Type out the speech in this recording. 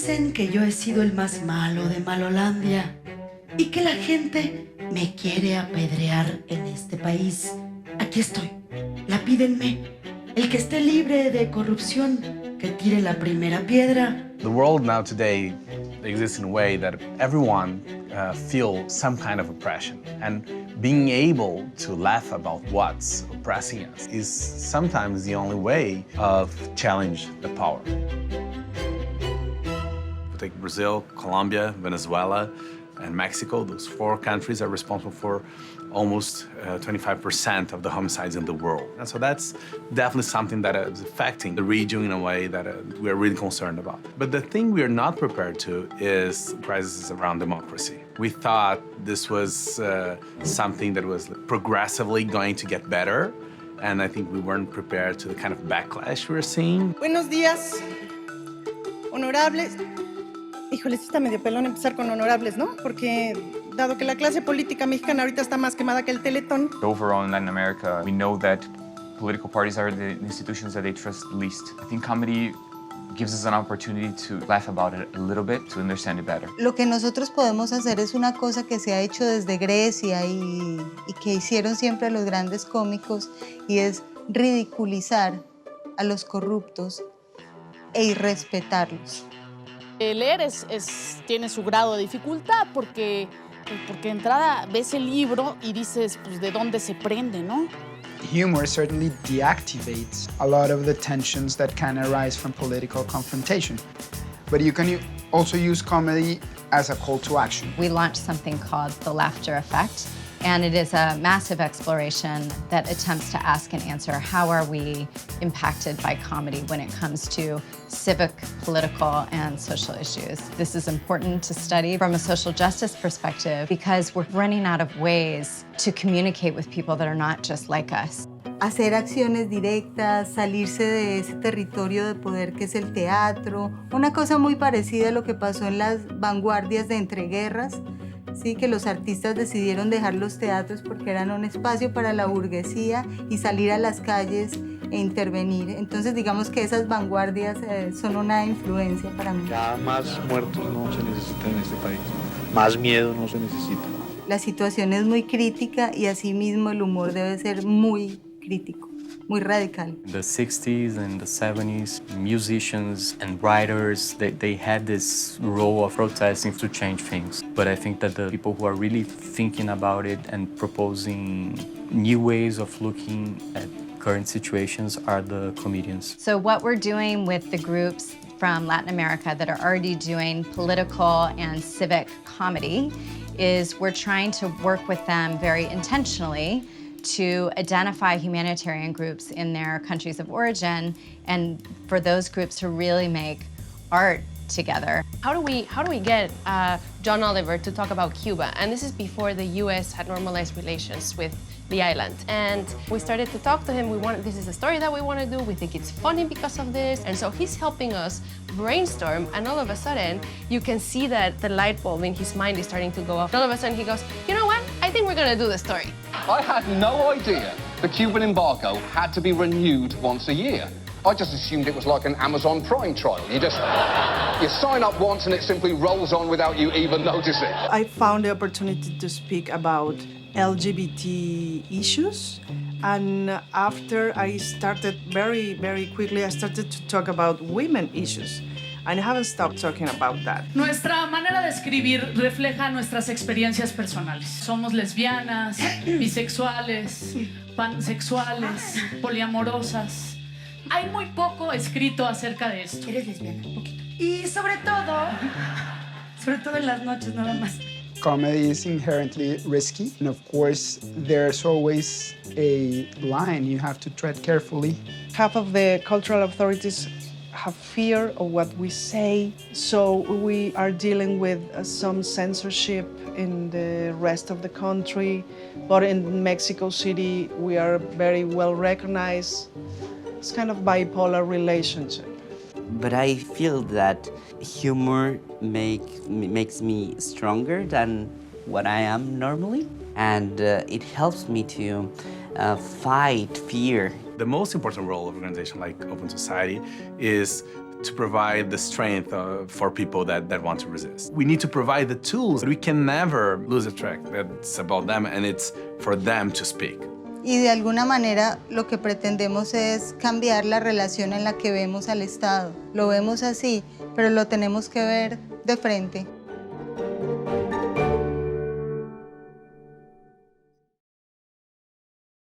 Dicen que yo he sido el más malo de Malolandia y que la gente me quiere apedrear en este país. Aquí estoy, lapídenme. El que esté libre de corrupción, que tire la primera piedra. The world now today exists in a way that everyone feels some kind of oppression. And being able to laugh about what's oppressing us is sometimes the only way of challenge the power. Take Brazil, Colombia, Venezuela, and Mexico. Those 4 countries are responsible for almost 25% of the homicides in the world. And so that's definitely something that is affecting the region in a way that we're really concerned about. But the thing we're not prepared to is crises around democracy. We thought this was something that was progressively going to get better, and I think we weren't prepared to the kind of backlash we're seeing. Buenos días, honorables. Híjole, esto está medio pelón empezar con honorables, ¿no? Porque dado que la clase política mexicana ahorita está más quemada que el Teletón. Overall in Latin America, we know that political parties are the institutions that they trust least. I think comedy gives us an opportunity to laugh about it a little bit, to understand it better. Lo que nosotros podemos hacer es una cosa que se ha hecho desde Grecia y que hicieron siempre los grandes cómicos, y es ridiculizar a los corruptos e irrespetarlos. Leer tiene su grado de dificultad porque de entrada ves el libro y dices, pues, ¿de dónde se prende, no? Humor certainly deactivates a lot of the tensions that can arise from political confrontation. But you can also use comedy as a call to action. We launched something called the Laughter Effect, and it is a massive exploration that attempts to ask and answer how are we impacted by comedy when it comes to civic, political, and social issues. This is important to study from a social justice perspective because we're running out of ways to communicate with people that are not just like us. Hacer acciones directas, salirse de ese territorio de poder que es el teatro. Una cosa muy parecida a lo que pasó en las vanguardias de entreguerras, sí, que los artistas decidieron dejar los teatros porque eran un espacio para la burguesía y salir a las calles e intervenir. Entonces, digamos que esas vanguardias son una influencia para mí. Ya más muertos no se necesitan en este país, más miedo no se necesita. La situación es muy crítica y asimismo el humor debe ser muy crítico, muy radical. In the 60s and the 70s, musicians and writers, they had this role of protesting to change things. But I think that the people who are really thinking about it and proposing new ways of looking at current situations are the comedians. So what we're doing with the groups from Latin America that are already doing political and civic comedy is we're trying to work with them very intentionally to identify humanitarian groups in their countries of origin and for those groups to really make art together. How do we get John Oliver to talk about Cuba? And this is before the US had normalized relations with the island. And we started to talk to him. This is a story that we want to do. We think it's funny because of this. And so he's helping us brainstorm. And all of a sudden, you can see that the light bulb in his mind is starting to go off. All of a sudden, he goes, you know what? I think we're going to do the story. I had no idea the Cuban embargo had to be renewed once a year. I just assumed it was like an Amazon Prime trial. You sign up once and it simply rolls on without you even noticing. I found the opportunity to speak about LGBT issues, and after I started very quickly, I started to talk about women issues. And I haven't stopped talking about that. Nuestra manera de escribir refleja nuestras experiencias personales. Somos lesbianas, bisexuales, pansexuales, poliamorosas. Hay muy poco escrito acerca de esto. Eres lesbiana, un poquito. Y sobre todo en las noches nada más. Comedy is inherently risky, and of course, there's always a line you have to tread carefully. Half of the cultural authorities have fear of what we say, so we are dealing with some censorship in the rest of the country, but in Mexico City, we are very well recognized. It's kind of bipolar relationship. But I feel that humor makes me stronger than what I am normally, and it helps me to fight fear. The most important role of an organization like Open Society is to provide the strength for people that want to resist. We need to provide the tools, but we can never lose the track that it's about them and it's for them to speak. Y de alguna manera lo que pretendemos es cambiar la relación en la que vemos al Estado. Lo vemos así, pero lo tenemos que ver de frente.